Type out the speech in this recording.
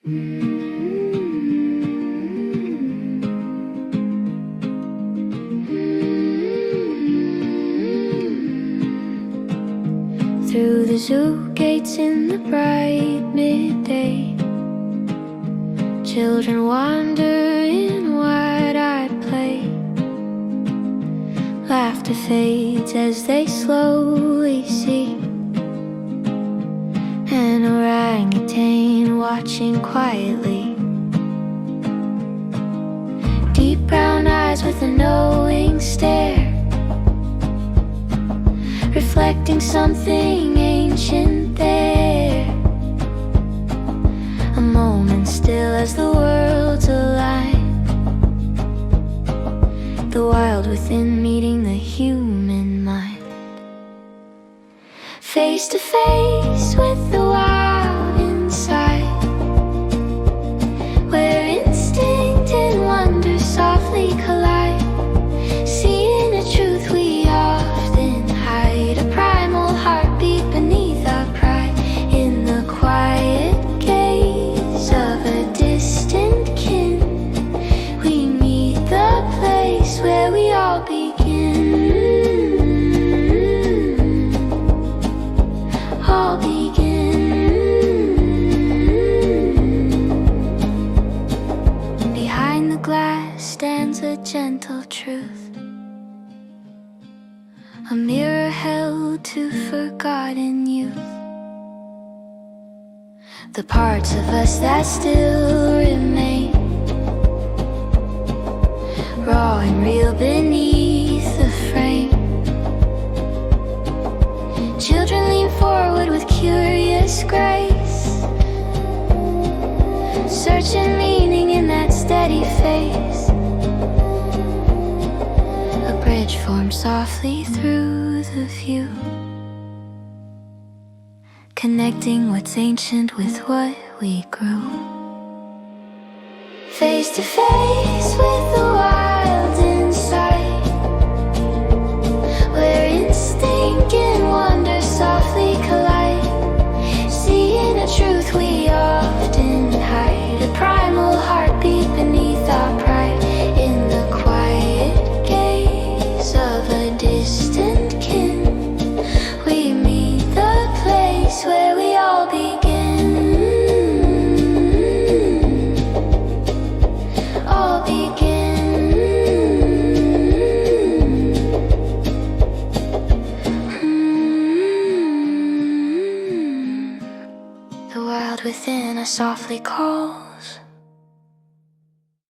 Through the zoo gates in the bright midday, children wander in wide-eyed play. Laughter fades as they slowly see an orangutan watching quietly. Deep brown eyes with a knowing stare, reflecting something ancient there. A moment still as the worlds align, the wild within meeting the human mind. Face to face with the wild inside, where instinct and wonder softly collide. Seeing a truth we often hide, a primal heartbeat beneath our pride. In the quiet gaze of a distant kin, we meet the place where we all begin. All begin. Behind the glass stands a gentle truth, a mirror held to forgotten youth. The parts of us that still remain, raw and real beneath the frame. Children lean forward with curious grace, searching meaning in that steady face. A bridge forms softly through the view, connecting what's ancient with what we grew. Face to face with the wild inside, where instinct and wonder softly collide. Seeing a truth we often hide, a primal heartbeat beneath our pride. In the quiet gaze of a distant kin, we meet the place where we all begin. All begin. The wild within us softly calls.